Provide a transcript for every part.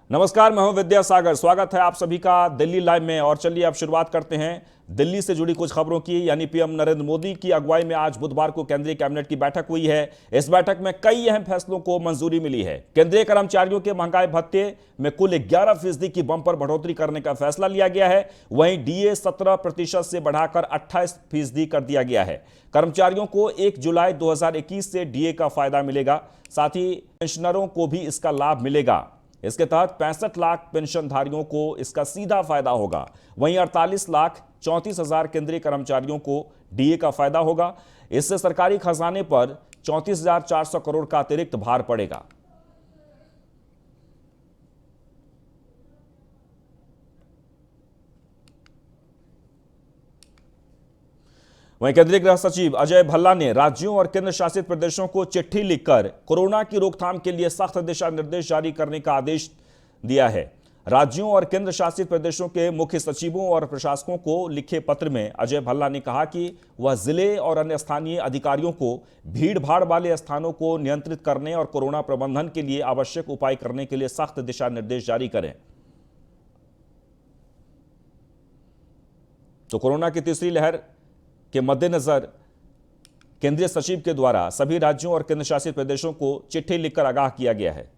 नमस्कार, मैं हूं विद्यासागर। स्वागत है आप सभी का दिल्ली लाइव में। और चलिए अब शुरुआत करते हैं दिल्ली से जुड़ी कुछ खबरों की। यानी पीएम नरेंद्र मोदी की अगुवाई में आज बुधवार को केंद्रीय कैबिनेट की बैठक हुई है। इस बैठक में कई अहम फैसलों को मंजूरी मिली है। केंद्रीय कर्मचारियों के महंगाई भत्ते में कुल 11% की बंपर बढ़ोतरी करने का फैसला लिया गया है। वहीं डीए 17% से बढ़ाकर 28% कर दिया गया है। कर्मचारियों को 1 जुलाई 2021 से डीए का फायदा मिलेगा। साथ ही पेंशनरों को भी इसका लाभ मिलेगा। इसके तहत 65 लाख पेंशनधारियों को इसका सीधा फायदा होगा। वहीं 48,34,000 केंद्रीय कर्मचारियों को डीए का फायदा होगा। इससे सरकारी खजाने पर 34,400 करोड़ का अतिरिक्त भार पड़ेगा। वहीं केंद्रीय गृह सचिव अजय भल्ला ने राज्यों और केंद्र शासित प्रदेशों को चिट्ठी लिखकर कोरोना की रोकथाम के लिए सख्त दिशा निर्देश जारी करने का आदेश दिया है। राज्यों और केंद्र शासित प्रदेशों के मुख्य सचिवों और प्रशासकों को लिखे पत्र में अजय भल्ला ने कहा कि वह जिले और अन्य स्थानीय अधिकारियों को भीड़ भाड़ वाले स्थानों को नियंत्रित करने और कोरोना प्रबंधन के लिए आवश्यक उपाय करने के लिए सख्त दिशा निर्देश जारी करें। तो कोरोना की तीसरी लहर के मद्देनजर केंद्रीय सचिव के द्वारा सभी राज्यों और केंद्र शासित प्रदेशों को चिट्ठी लिखकर आगाह किया गया है।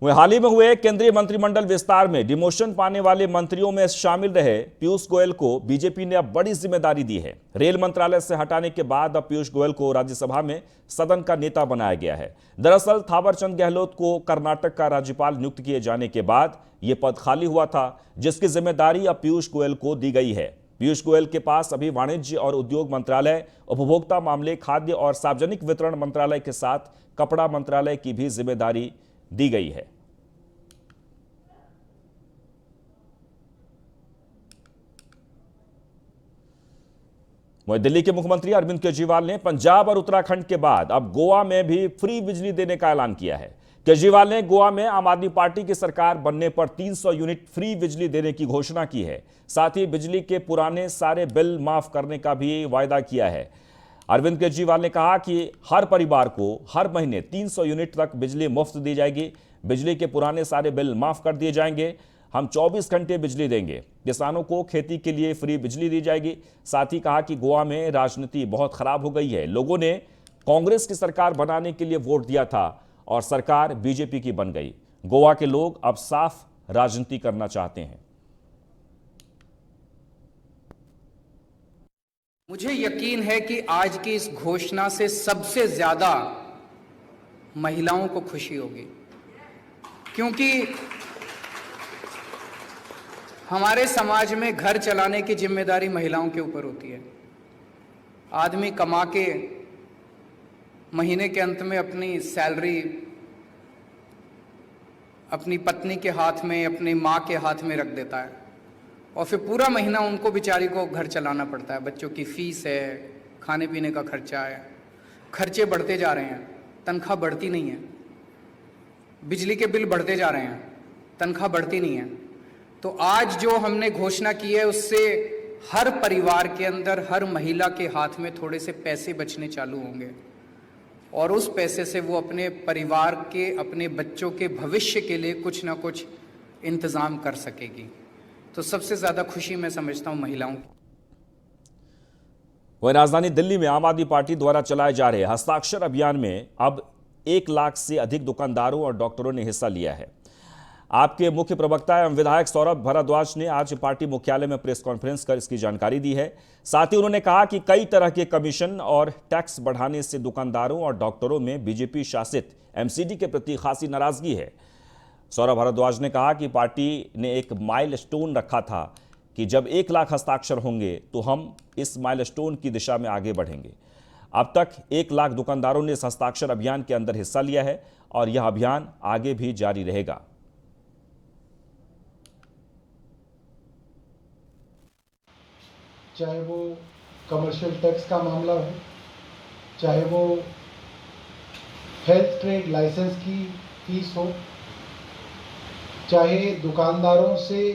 वहीं हाल ही में हुए केंद्रीय मंत्रिमंडल विस्तार में डिमोशन पाने वाले मंत्रियों में शामिल रहे पीयूष गोयल को बीजेपी ने अब बड़ी जिम्मेदारी दी है। रेल मंत्रालय से हटाने के बाद अब पीयूष गोयल को राज्यसभा में सदन का नेता बनाया गया है। दरअसल थावरचंद गहलोत को कर्नाटक का राज्यपाल नियुक्त किए जाने के बाद यह पद खाली हुआ था, जिसकी जिम्मेदारी अब पीयूष गोयल को दी गई है। पीयूष गोयल के पास अभी वाणिज्य और उद्योग मंत्रालय, उपभोक्ता मामले, खाद्य और सार्वजनिक वितरण मंत्रालय के साथ कपड़ा मंत्रालय की भी जिम्मेदारी दी गई है। वहीं दिल्ली के मुख्यमंत्री अरविंद केजरीवाल ने पंजाब और उत्तराखंड के बाद अब गोवा में भी फ्री बिजली देने का ऐलान किया है। केजरीवाल ने गोवा में आम आदमी पार्टी की सरकार बनने पर 300 यूनिट फ्री बिजली देने की घोषणा की है। साथ ही बिजली के पुराने सारे बिल माफ करने का भी वायदा किया है। अरविंद केजरीवाल ने कहा कि हर परिवार को हर महीने 300 यूनिट तक बिजली मुफ्त दी जाएगी। बिजली के पुराने सारे बिल माफ कर दिए जाएंगे। हम 24 घंटे बिजली देंगे। किसानों को खेती के लिए फ्री बिजली दी जाएगी। साथ ही कहा कि गोवा में राजनीति बहुत खराब हो गई है। लोगों ने कांग्रेस की सरकार बनाने के लिए वोट दिया था और सरकार बीजेपी की बन गई। गोवा के लोग अब साफ राजनीति करना चाहते हैं। मुझे यकीन है कि आज की इस घोषणा से सबसे ज्यादा महिलाओं को खुशी होगी, क्योंकि हमारे समाज में घर चलाने की जिम्मेदारी महिलाओं के ऊपर होती है। आदमी कमा के महीने के अंत में अपनी सैलरी अपनी पत्नी के हाथ में, अपनी माँ के हाथ में रख देता है और फिर पूरा महीना उनको बेचारी को घर चलाना पड़ता है। बच्चों की फीस है, खाने पीने का खर्चा है, खर्चे बढ़ते जा रहे हैं, तनख्वाह बढ़ती नहीं है। बिजली के बिल बढ़ते जा रहे हैं, तनख्वाह बढ़ती नहीं है। तो आज जो हमने घोषणा की है उससे हर परिवार के अंदर, हर महिला के हाथ में थोड़े से पैसे बचने चालू होंगे और उस पैसे से वो अपने परिवार के, अपने बच्चों के भविष्य के लिए कुछ ना कुछ इंतजाम कर सकेगी। तो सबसे ज्यादा खुशी मैं समझता हूं महिलाओं की। वहीं राजधानी दिल्ली में आम आदमी पार्टी द्वारा चलाए जा रहे हस्ताक्षर अभियान में अब 1 लाख से अधिक दुकानदारों और डॉक्टरों ने हिस्सा लिया है। आपके मुख्य प्रवक्ता एवं विधायक सौरभ भारद्वाज ने आज पार्टी मुख्यालय में प्रेस कॉन्फ्रेंस कर इसकी जानकारी दी है। साथ ही उन्होंने कहा कि कई तरह के कमीशन और टैक्स बढ़ाने से दुकानदारों और डॉक्टरों में बीजेपी शासित एमसीडी के प्रति खासी नाराजगी है। सौरभ भारद्वाज ने कहा कि पार्टी ने एक माइलस्टोन रखा था कि जब 1 लाख हस्ताक्षर होंगे तो हम इस माइलस्टोन की दिशा में आगे बढ़ेंगे। अब तक 1 लाख दुकानदारों ने इस हस्ताक्षर अभियान के अंदर हिस्सा लिया है और यह अभियान आगे भी जारी रहेगा। चाहे वो कमर्शियल टैक्स का मामला हो, चाहे वो हेल्थ ट्रेड लाइसेंस की फीस हो, चाहे दुकानदारों से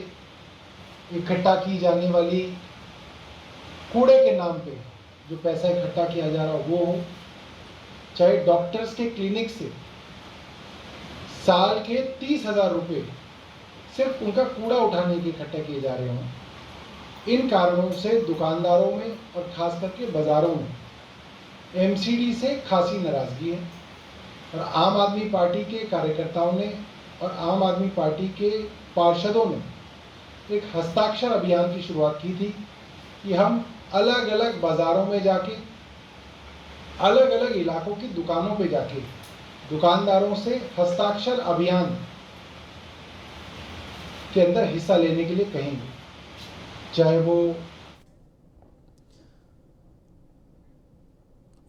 इकट्ठा की जाने वाली कूड़े के नाम पे जो पैसा इकट्ठा किया जा रहा हो वो हो, चाहे डॉक्टर्स के क्लिनिक से साल के 30,000 रुपये सिर्फ उनका कूड़ा उठाने के इकट्ठे किए जा रहे हों, इन कारणों से दुकानदारों में और ख़ास करके बाज़ारों में एमसीडी से खासी नाराज़गी है। और आम आदमी पार्टी के कार्यकर्ताओं ने और आम आदमी पार्टी के पार्षदों ने एक हस्ताक्षर अभियान की शुरुआत की थी कि हम अलग अलग बाज़ारों में जाके, अलग अलग इलाकों की दुकानों पे जाके दुकानदारों से हस्ताक्षर अभियान के अंदर हिस्सा लेने के लिए कहेंगे, चाहे वो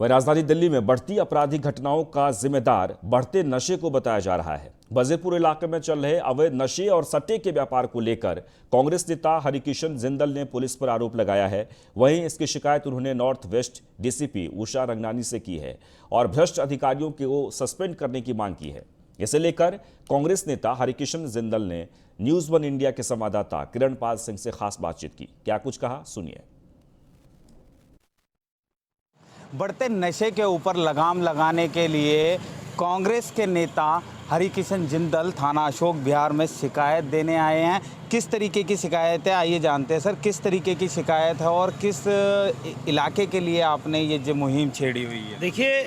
वह राजधानी दिल्ली में बढ़ती आपराधिक घटनाओं का जिम्मेदार बढ़ते नशे को बताया जा रहा है। वजीरपुर इलाके में चल रहे अवैध नशे और सट्टे के व्यापार को लेकर कांग्रेस नेता हरिकिशन जिंदल ने पुलिस पर आरोप लगाया है। वहीं इसकी शिकायत उन्होंने north west DCP Usha Ranganani से की है और भ्रष्ट अधिकारियों को सस्पेंड करने की मांग की है। इसे लेकर कांग्रेस नेता हरिकिशन जिंदल ने न्यूज वन इंडिया के संवाददाता किरणपाल सिंह से खास बातचीत की। क्या कुछ कहा, सुनिए। बढ़ते नशे के ऊपर लगाम लगाने के लिए कांग्रेस के नेता हरिकिशन जिंदल थाना अशोक विहार में शिकायत देने आए हैं। किस तरीके की शिकायत है, आइए जानते हैं। सर, किस तरीके की शिकायत है और किस इलाके के लिए आपने ये जो मुहिम छेड़ी हुई है? देखिए,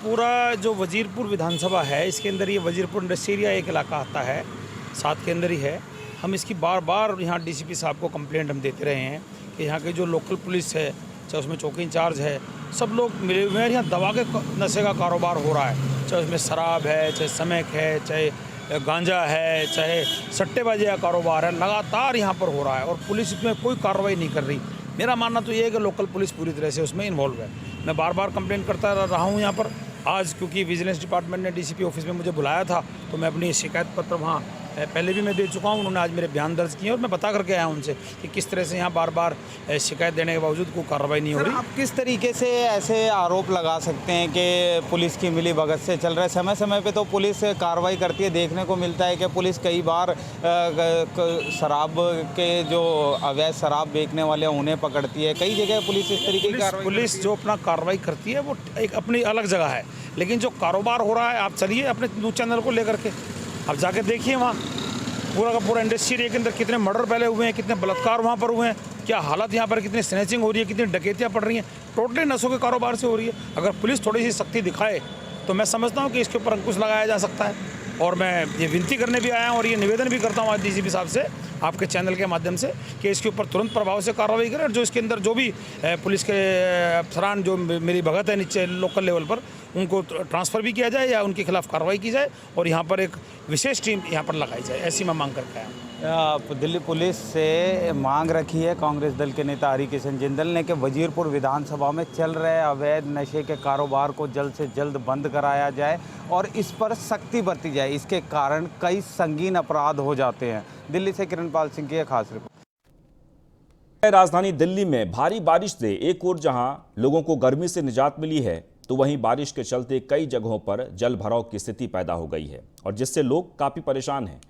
पूरा जो वजीरपुर विधानसभा है, इसके अंदर ये वजीरपुर इंडस्ट्री एरिया एक इलाका आता है, साथ के अंदर ही है। हम इसकी बार बार यहाँ डीसीपी साहब को कंप्लेंट हम देते रहे हैं कि यहाँ की जो लोकल पुलिस है, चाहे उसमें चौकी इंचार्ज है, सब लोग मिले हुए हैं। यहाँ दवा के नशे का कारोबार हो रहा है, चाहे उसमें शराब है, चाहे समैक है, चाहे गांजा है, चाहे सट्टेबाजी का कारोबार है, लगातार यहाँ पर हो रहा है और पुलिस इसमें कोई कार्रवाई नहीं कर रही। मेरा मानना तो ये है कि लोकल पुलिस पूरी तरह से उसमें इन्वॉल्व है। मैं बार बार कंप्लेंट करता रहा हूँ यहाँ पर। आज क्योंकि विजिलेंस डिपार्टमेंट ने डीसीपी ऑफिस में मुझे बुलाया था, तो मैं अपनी शिकायत पत्र वहाँ पहले भी मैं दे चुका हूँ। उन्होंने आज मेरे बयान दर्ज किए और मैं पता करके आया उनसे कि किस तरह से यहाँ बार बार शिकायत देने के बावजूद कोई कार्रवाई नहीं हो रही। आप किस तरीके से ऐसे आरोप लगा सकते हैं कि पुलिस की मिली भगत से चल रहा है? समय समय पे तो पुलिस कार्रवाई करती है, देखने को मिलता है कि पुलिस कई बार शराब के जो अवैध शराब बेचने वाले हैं उन्हें पकड़ती है। कई जगह पुलिस इस तरीके की पुलिस जो अपना कार्रवाई करती है वो एक अपनी अलग जगह है, लेकिन जो कारोबार हो रहा है, आप चलिए अपने न्यूज़ चैनल को लेकर के आप जाके देखिए वहाँ पूरा का पूरा इंडस्ट्री एरिया के अंदर कितने मर्डर फैले हुए हैं, कितने बलात्कार वहाँ पर हुए हैं, क्या हालत यहाँ पर, कितनी स्नैचिंग हो रही है, कितनी डकैतियाँ पड़ रही हैं, टोटली नशों के कारोबार से हो रही है। अगर पुलिस थोड़ी सी सख्ती दिखाए तो मैं समझता हूँ कि इसके ऊपर अंकुश लगाया जा सकता है। और मैं ये विनती करने भी आया हूँ और ये निवेदन भी करता हूँ आज डीसीपी साहब से, आपके चैनल के माध्यम से, कि इसके ऊपर तुरंत प्रभाव से कार्रवाई करें और जो इसके अंदर जो भी पुलिस के अफसरान जो मेरी भगत है नीचे लोकल लेवल पर, उनको ट्रांसफ़र भी किया जाए या उनके खिलाफ कार्रवाई की जाए और यहाँ पर एक विशेष टीम यहाँ पर लगाई जाए, ऐसी मैं मांग करके आया हूँ। दिल्ली पुलिस से मांग रखी है कांग्रेस दल के नेता हरिकिशन जिंदल ने कि वजीरपुर विधानसभा में चल रहे अवैध नशे के कारोबार को जल्द से जल्द बंद कराया जाए और इस पर सख्ती बरती जाए। इसके कारण कई संगीन अपराध हो जाते हैं। दिल्ली से किरणपाल सिंह की खास रिपोर्ट। राजधानी दिल्ली में भारी बारिश से एक ओर जहां लोगों को गर्मी से निजात मिली है, तो वहीं बारिश के चलते कई जगहों पर जल भराव की स्थिति पैदा हो गई है और जिससे लोग काफी परेशान हैं।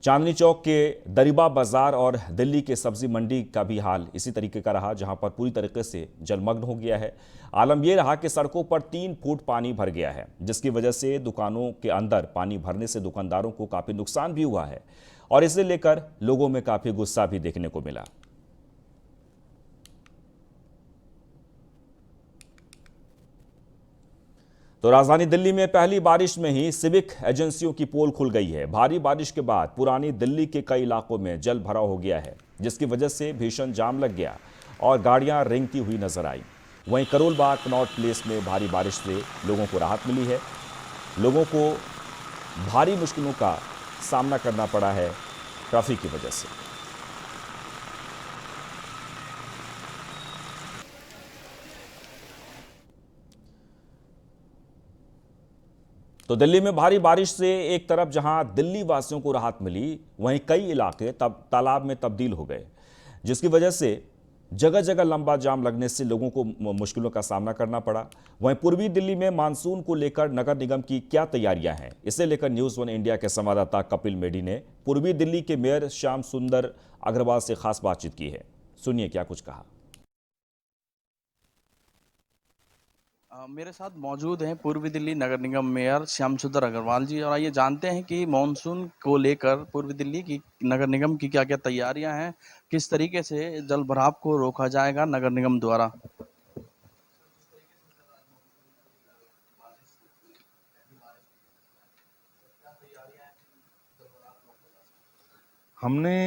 चांदनी चौक के दरिबा बाजार और दिल्ली के सब्जी मंडी का भी हाल इसी तरीके का रहा, जहां पर पूरी तरीके से जलमग्न हो गया है। आलम यह रहा कि सड़कों पर 3 फुट पानी भर गया है, जिसकी वजह से दुकानों के अंदर पानी भरने से दुकानदारों को काफी नुकसान भी हुआ है और इसे लेकर लोगों में काफी गुस्सा भी देखने को मिला। तो राजधानी दिल्ली में पहली बारिश में ही सिविक एजेंसियों की पोल खुल गई है। भारी बारिश के बाद पुरानी दिल्ली के कई इलाकों में जल भराव हो गया है, जिसकी वजह से भीषण जाम लग गया और गाड़ियां रेंगती हुई नजर आई। वहीं करोल बाग कनॉट प्लेस में भारी बारिश से लोगों को राहत मिली है। लोगों को भारी मुश्किलों का सामना करना पड़ा है ट्रैफिक की वजह से। तो दिल्ली में भारी बारिश से एक तरफ जहां दिल्ली वासियों को राहत मिली, वहीं कई इलाके तब तालाब में तब्दील हो गए, जिसकी वजह से जगह जगह लंबा जाम लगने से लोगों को मुश्किलों का सामना करना पड़ा। वहीं पूर्वी दिल्ली में मानसून को लेकर नगर निगम की क्या तैयारियां हैं, इसे लेकर न्यूज़ वन इंडिया के संवाददाता कपिल मेडी ने पूर्वी दिल्ली के मेयर श्याम सुंदर अग्रवाल से खास बातचीत की है। सुनिए क्या कुछ कहा। मेरे साथ मौजूद हैं पूर्वी दिल्ली नगर निगम मेयर श्याम सुंदर अग्रवाल जी, और आइए जानते हैं कि मॉनसून को लेकर पूर्वी दिल्ली की नगर निगम की क्या क्या तैयारियां हैं, किस तरीके से जल भराव को रोका जाएगा नगर निगम द्वारा। हमने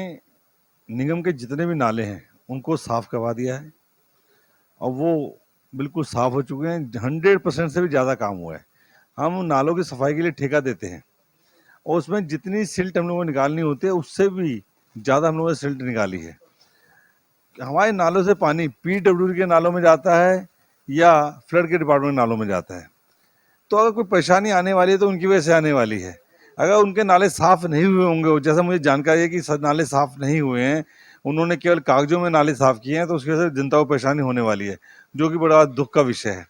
निगम के जितने भी नाले हैं उनको साफ करवा दिया है और वो बिल्कुल साफ हो चुके हैं। 100% से भी ज़्यादा काम हुआ है। हम उन नालों की सफाई के लिए ठेका देते हैं और उसमें जितनी सिल्ट हम लोगों को निकालनी होती है उससे भी ज़्यादा हम लोगों ने सिल्ट निकाली है। हमारे नालों से पानी PWD के नालों में जाता है या फ्लड के डिपार्टमेंट नालों में जाता है। तो अगर कोई परेशानी आने वाली है तो उनकी वजह से आने वाली है। अगर उनके नाले साफ़ नहीं हुए होंगे, जैसा मुझे जानकारी है कि नाले साफ़ नहीं हुए हैं, उन्होंने केवल कागजों में नाले साफ़ किए हैं, तो उसकी वजह से जनता को परेशानी होने वाली है, जो कि बड़ा दुख का विषय है।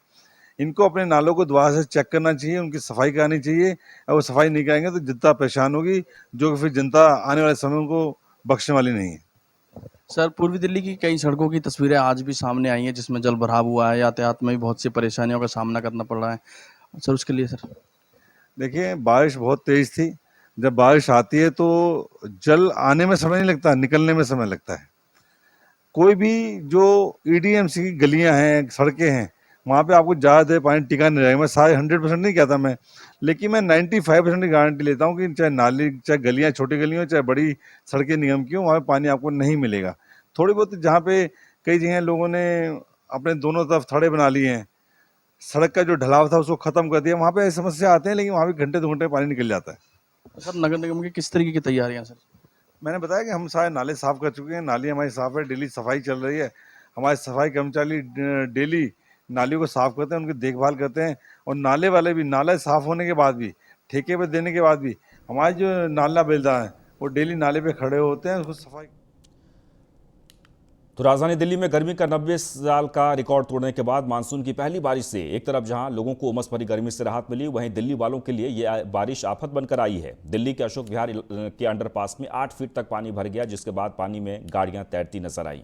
इनको अपने नालों को दोबारा से चेक करना चाहिए, उनकी सफाई करानी चाहिए। अगर वो सफाई नहीं कराएंगे तो जनता परेशान होगी, जो कि फिर जनता आने वाले समय को बख्शने वाली नहीं है। सर, पूर्वी दिल्ली की कई सड़कों की तस्वीरें आज भी सामने आई हैं जिसमें जल भराव हुआ है, यातायात में भी बहुत सी परेशानियों का सामना करना पड़ रहा है सर, उसके लिए सर। देखिए, बारिश बहुत तेज़ थी। जब बारिश आती है तो जल आने में समय नहीं लगता, निकलने में समय लगता है। कोई भी जो EDMC की गलियां हैं, सड़कें हैं, वहाँ पे आपको ज़्यादा देर पानी टिका नहीं रहेगा। मैं सारे 100% नहीं कहता मैं, लेकिन मैं 95% की गारंटी लेता हूँ कि चाहे नाली, चाहे गलियाँ छोटी गलियाँ, चाहे बड़ी सड़कें निगम की हों, वहाँ पे पानी आपको नहीं मिलेगा। थोड़ी बहुत जहाँ पे कई जगह लोगों ने अपने दोनों तरफ थड़े बना लिए हैं, सड़क का जो ढलाव था उसको ख़त्म कर दिया, वहाँ पे ऐसी समस्या आते हैं, लेकिन वहाँ भी घंटे 2 घंटे पानी निकल जाता है। सर, नगर निगम की किस तरीके की तैयारियां सर? मैंने बताया कि हम सारे नाले साफ़ कर चुके हैं, नाली हमारी साफ़ है, डेली सफाई चल रही है। हमारे सफाई कर्मचारी डेली नालियों को साफ़ करते हैं, उनकी देखभाल करते हैं, और नाले वाले भी, नाले साफ़ होने के बाद भी, ठेके पे देने के बाद भी, हमारे जो नाला बेलदार हैं वो डेली नाले पे खड़े होते हैं, उसको सफाई। तो राजधानी दिल्ली में गर्मी का 90 साल का रिकॉर्ड तोड़ने के बाद मानसून की पहली बारिश से एक तरफ जहां लोगों को उमस भरी गर्मी से राहत मिली, वहीं दिल्ली वालों के लिए यह बारिश आफत बनकर आई है। दिल्ली के अशोक विहार के अंडरपास में 8 फीट तक पानी भर गया, जिसके बाद पानी में गाड़ियां तैरती नजर आई।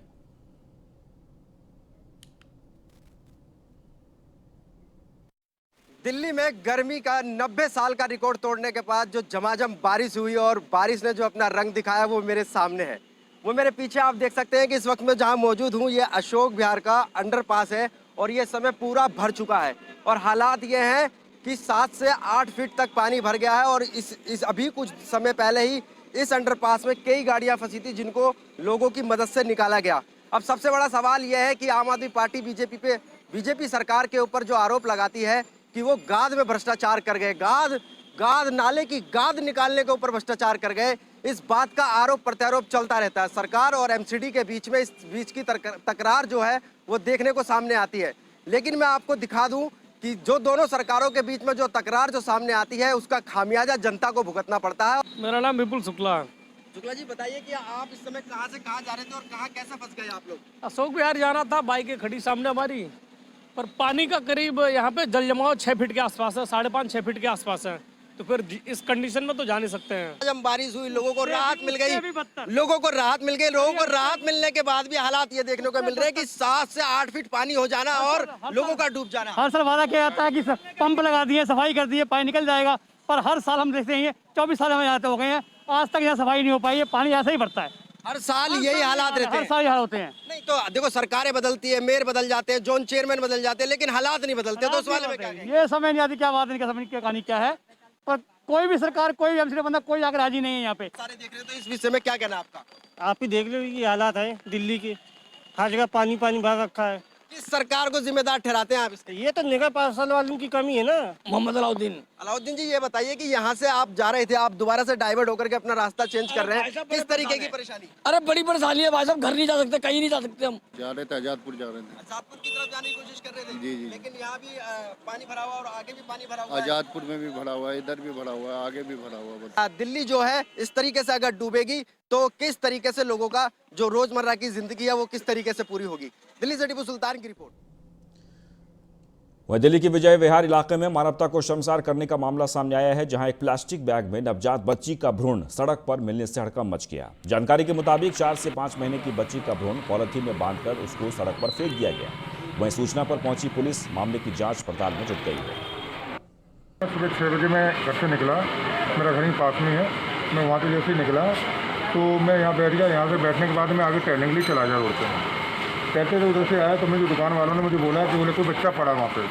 दिल्ली में गर्मी का 90 साल का रिकॉर्ड तोड़ने के बाद जो झमाझम बारिश हुई और बारिश ने जो अपना रंग दिखाया वो मेरे सामने है। वो मेरे पीछे आप देख सकते हैं कि इस वक्त मैं जहां मौजूद हूं ये अशोक विहार का अंडरपास है और ये समय पूरा भर चुका है और हालात ये हैं कि 7 से 8 फीट तक पानी भर गया है और इस अभी कुछ समय पहले ही इस अंडरपास में कई गाड़ियां फंसी थी जिनको लोगों की मदद से निकाला गया। अब सबसे बड़ा सवाल यह है कि आम आदमी पार्टी बीजेपी सरकार के ऊपर जो आरोप लगाती है कि वो गाद में भ्रष्टाचार कर गए, गाद नाले की गाद निकालने के ऊपर भ्रष्टाचार कर गए, इस बात का आरोप प्रत्यारोप चलता रहता है। सरकार और MCD के बीच में इस बीच की तकरार जो है वो देखने को सामने आती है। लेकिन मैं आपको दिखा दूं कि जो दोनों सरकारों के बीच में जो तकरार जो सामने आती है उसका खामियाजा जनता को भुगतना पड़ता है। मेरा नाम विपुल शुक्ला है। शुक्ला जी, बताइए कि आप इस समय कहाँ से कहाँ जा रहे थे और कहाँ कैसे फंस गए आप लोग? अशोक विहार जाना था, बाइकें खड़ी सामने हमारी, पर पानी का करीब यहाँ पे जल जमाव 6 फीट के आसपास है, 5.5-6 फीट के आसपास है, तो फिर इस कंडीशन में तो जा नहीं सकते हैं। जब बारिश हुई लोगों को राहत मिल गई, लोगों को राहत मिलने के बाद भी हालात ये देखने को मिल रहे हैं कि 7 से 8 फीट पानी हो जाना और लोगों का डूब जाना। हर साल वादा किया जाता है कि पंप लगा दिए, सफाई कर दिए, पानी निकल जाएगा, पर हर साल हम देखते हैं 24 साल हमें यहाँ हो गए हैं, आज तक यहाँ सफाई नहीं हो पाई है, पानी ऐसा ही बढ़ता है। हर साल यही हालात रहते हैं। हर साल यही हाल होते हैं। नहीं तो देखो, सरकारें बदलती है, मेयर बदल जाते हैं, जोन चेयरमैन बदल जाते हैं, लेकिन हालात नहीं बदलते। तो उस वाले में क्या कहेंगे? ये समझ नहीं आती क्या बात है, समझ की कहानी क्या है, पर कोई भी सरकार, कोई भी MCD बंदा कोई आकर राजी नहीं है यहाँ पे। सारे देख रहे हो, तो इस विषय में क्या कहना आपका? आप ही देख लो ये हालात है दिल्ली के, हर जगह पानी भर रखा है। किस सरकार को जिम्मेदार ठहराते हैं आप इसके? ये तो निगर पार्षद वालों की कमी है ना। मोहम्मद अलाउद्दीन जी, ये बताइए कि यहाँ से आप जा रहे थे, आप दोबारा से डाइवर्ट होकर के अपना रास्ता चेंज कर रहे हैं, किस तरीके की परेशानी? अरे बड़ी परेशानी है भाई साहब, घर नहीं जा सकते, कहीं नहीं जा सकते। हम जा रहे थे आजादपुर जा रहे थे। आजादपुर की तरफ जाने की कोशिश कर रहे थे। जी। लेकिन यहाँ भी पानी भरा हुआ और आगे भी पानी भरा हुआ है। आजादपुर में भी भरा हुआ है, इधर भी भरा हुआ है, आगे भी भरा हुआ है। दिल्ली जो है इस तरीके से अगर डूबेगी तो किस तरीके से लोगों का जो रोजमर्रा की जिंदगी है वो किस तरीके से पूरी होगी। दिल्ली से टीपू सुल्तान की रिपोर्ट। वह दिल्ली के विजय विहार इलाके में मानवता को शर्मसार करने का मामला सामने आया है, जहां एक प्लास्टिक बैग में नवजात बच्ची का भ्रूण सड़क पर मिलने से हड़कंप मच गया। जानकारी के मुताबिक 4 से 5 महीने की बच्ची का भ्रूण पॉलिथीन में बांधकर उसको सड़क पर फेंक दिया गया। वहीं सूचना पर पहुंची पुलिस मामले की जांच पड़ताल में जुट गई है। सुबह 6 बजे मैं घर से निकला, मेरा घर ही पास में है। मैं वहाँ से जैसे ही निकला तो मैं यहाँ बैठ गया। यहाँ से बैठने के बाद मैं आगे टहलने के लिए चला गया रोड पे। कहते थे उधर से आया तो मुझे दुकान वालों ने मुझे बोला कि बोले कोई बच्चा पड़ा वहाँ पे।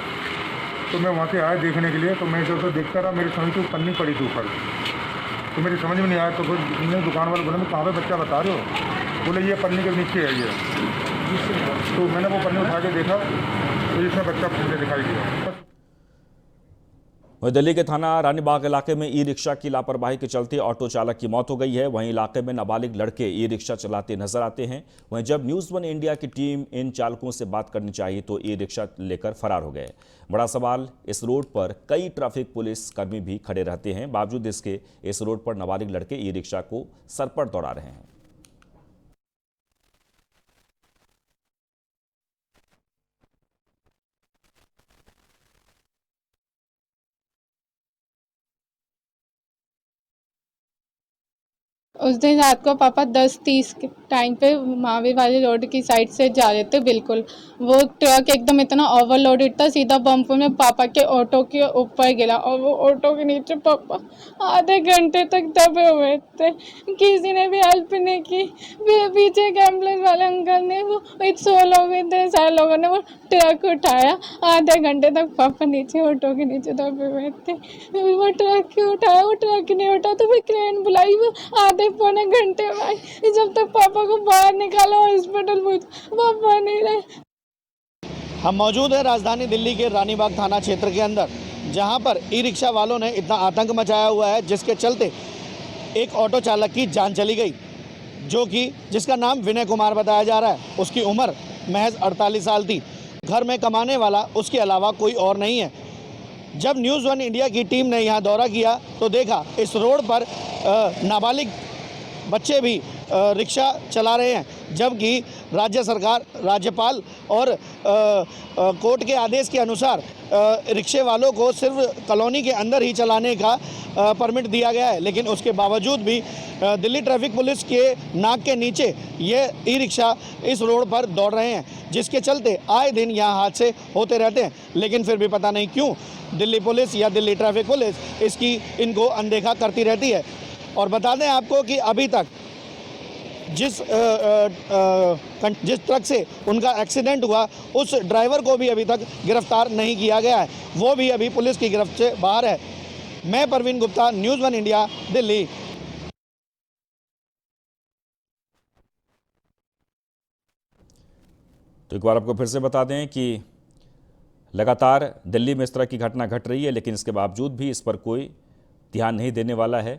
तो मैं वहाँ से आया देखने के लिए, तो मैं जब देखता रहा, मेरी समझ तो पन्नी पड़ी थी ऊपर, तो मेरी समझ में नहीं आया। तो फिर मैंने दुकान वाले बोले कहाँ पे बच्चा बता रहे हो? बोले ये पन्नी के नीचे है ये। तो मैंने वो पन्नी उठा के देखा तो इसमें बच्चा मुझे दिखाई दिया। वहीं दिल्ली के थाना रानीबाग इलाके में ई रिक्शा की लापरवाही के चलते ऑटो चालक की मौत हो गई है। वहीं इलाके में नाबालिग लड़के ई रिक्शा चलाते नजर आते हैं। वहीं जब न्यूज़ 1 इंडिया की टीम इन चालकों से बात करनी चाहिए तो ई रिक्शा लेकर फरार हो गए। बड़ा सवाल, इस रोड पर कई ट्रैफिक पुलिस कर्मी भी खड़े रहते हैं, बावजूद इसके इस रोड पर नाबालिग लड़के ई रिक्शा को सर पर दौड़ा रहे हैं। उस दिन रात को पापा 10:30 के टाइम पे महावीर वाली रोड की साइड से जा रहे थे। बिल्कुल वो ट्रक एकदम इतना ओवरलोडेड था, सीधा बम्प में पापा के ऑटो के ऊपर गिरा और वो ऑटो के नीचे पापा आधे घंटे तक दबे हुए थे। किसी ने भी हेल्प नहीं की। फिर पीछे एक एम्बुलेंस वाले अंकल ने, वो 100 लोग थे, सारे लोगों ने वो ट्रक उठाया। आधे घंटे तक पापा नीचे ऑटो के नीचे दबे हुए थे। वो ट्रक क्यों उठाया? वो ट्रक नहीं उठा तो फिर क्रेन बुलाई। वो आधे पौने घंटे में जब तक पापा को बाहर निकाला हॉस्पिटल में, पापा नहीं रहे। हम मौजूद हैं राजधानी दिल्ली के रानीबाग थाना क्षेत्र के अंदर, जहां पर ई रिक्शा वालों ने इतना आतंक मचाया हुआ है जिसके चलते एक ऑटो चालक की जान चली गई, जिसका नाम विनय कुमार बताया जा रहा है। उसकी उम्र महज 48 साल थी। घर में कमाने वाला उसके अलावा कोई और नहीं है। जब न्यूज़ 1 इंडिया की टीम ने यहाँ दौरा किया तो देखा इस रोड पर नाबालिग बच्चे भी रिक्शा चला रहे हैं, जबकि राज्य सरकार, राज्यपाल और कोर्ट के आदेश के अनुसार रिक्शे वालों को सिर्फ कॉलोनी के अंदर ही चलाने का परमिट दिया गया है। लेकिन उसके बावजूद भी दिल्ली ट्रैफिक पुलिस के नाक के नीचे ये ई रिक्शा इस रोड पर दौड़ रहे हैं, जिसके चलते आए दिन यहाँ हादसे होते रहते हैं। लेकिन फिर भी पता नहीं क्यों दिल्ली पुलिस या दिल्ली ट्रैफिक पुलिस इनको अनदेखा करती रहती है। और बता दें आपको कि अभी तक जिस ट्रक से उनका एक्सीडेंट हुआ उस ड्राइवर को भी अभी तक गिरफ्तार नहीं किया गया है, वो भी अभी पुलिस की गिरफ्त से बाहर है। मैं परवीन गुप्ता, न्यूज़ 1 इंडिया, दिल्ली। तो एक बार आपको फिर से बता दें कि लगातार दिल्ली में इस तरह की घटना घट रही है, लेकिन इसके बावजूद भी इस पर कोई ध्यान नहीं देने वाला है।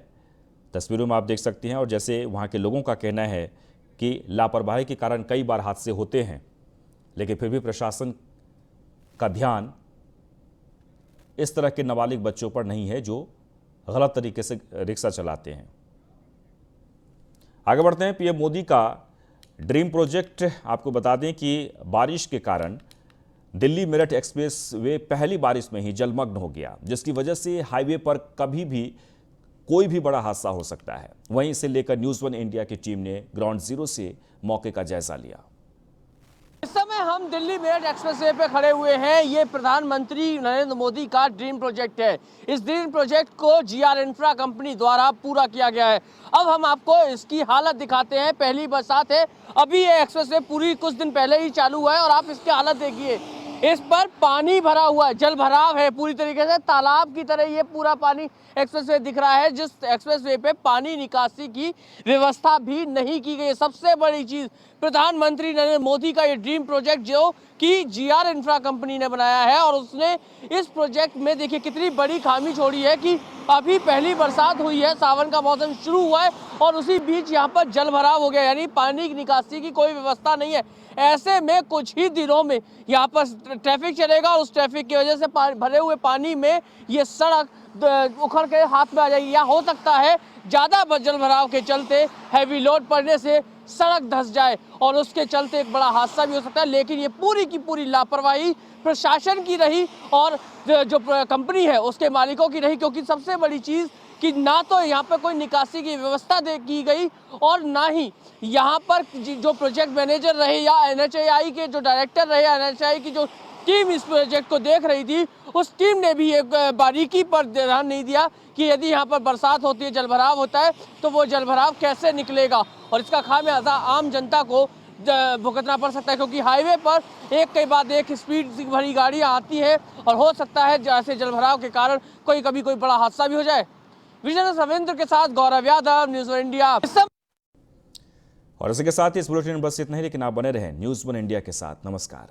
तस्वीरों में आप देख सकते हैं। और जैसे वहाँ के लोगों का कहना है कि लापरवाही के कारण कई बार हादसे होते हैं, लेकिन फिर भी प्रशासन का ध्यान इस तरह के नाबालिग बच्चों पर नहीं है जो गलत तरीके से रिक्शा चलाते हैं। आगे बढ़ते हैं। पीएम मोदी का ड्रीम प्रोजेक्ट, आपको बता दें कि बारिश के कारण दिल्ली मेरठ एक्सप्रेस वे पहली बारिश में ही जलमग्न हो गया, जिसकी वजह से हाईवे पर कभी भी कोई भी बड़ा हादसा हो सकता है। वहीं इसे लेकर न्यूज़ 1 इंडिया की टीम ने ग्राउंड जीरो से मौके का जायजा लिया। इस समय हम दिल्ली मेरठ एक्सप्रेसवे पे खड़े हुए हैं। ये प्रधानमंत्री नरेंद्र मोदी का ड्रीम प्रोजेक्ट है। इस ड्रीम प्रोजेक्ट को जीआर इंफ्रा कंपनी द्वारा पूरा किया गया है। अब हम आपको इसकी हालत दिखाते हैं। पहली बरसात है, अभी ये एक्सप्रेसवे पूरी कुछ दिन पहले ही चालू हुआ है और आप इसकी हालत देखिए। इस पर पानी भरा हुआ है, जल भराव है पूरी तरीके से, तालाब की तरह ये पूरा पानी एक्सप्रेसवे दिख रहा है, जिस एक्सप्रेसवे पे पानी निकासी की व्यवस्था भी नहीं की गई। सबसे बड़ी चीज, प्रधानमंत्री नरेंद्र मोदी का ये ड्रीम प्रोजेक्ट जो कि जीआर इंफ्रा कंपनी ने बनाया है, और उसने इस प्रोजेक्ट में देखिए कितनी बड़ी खामी छोड़ी है कि अभी पहली बरसात हुई है, सावन का मौसम शुरू हुआ है और उसी बीच यहाँ पर जल भराव हो गया, यानी पानी की निकासी की कोई व्यवस्था नहीं है। ऐसे में कुछ ही दिनों में यहाँ पर ट्रैफिक चलेगा और उस ट्रैफिक की वजह से भरे हुए पानी में ये सड़क उखड़ के हाथ में आ जाएगी, या हो सकता है ज़्यादा जल भराव के चलते हैवी लोड पड़ने से सड़क धंस जाए और उसके चलते एक बड़ा हादसा भी हो सकता है। लेकिन ये पूरी की पूरी लापरवाही प्रशासन की रही और जो कंपनी है उसके मालिकों की रही, क्योंकि सबसे बड़ी चीज़ कि ना तो यहाँ पर कोई निकासी की व्यवस्था की गई और ना ही यहाँ पर जो प्रोजेक्ट मैनेजर रहे या NHAI के जो डायरेक्टर रहे, NHAI की जो टीम इस प्रोजेक्ट को देख रही थी, उस टीम ने भी एक बारीकी पर ध्यान नहीं दिया कि यदि यहाँ पर बरसात होती है, जलभराव होता है, तो वो जलभराव कैसे निकलेगा और इसका खामियाजा आम जनता को भुगतना पड़ सकता है, क्योंकि हाईवे पर एक के बाद एक स्पीड भरी गाड़ियाँ आती है और हो सकता है जैसे जलभराव के कारण कभी कोई बड़ा हादसा भी हो जाए। विजय रविंद्र के साथ गौरव यादव, न्यूज़ 1 इंडिया। और इसी के साथ ही इस बुलेटिन में बस इतना ही, लेकिन आप बने रहें न्यूज़ 1 इंडिया के साथ। नमस्कार।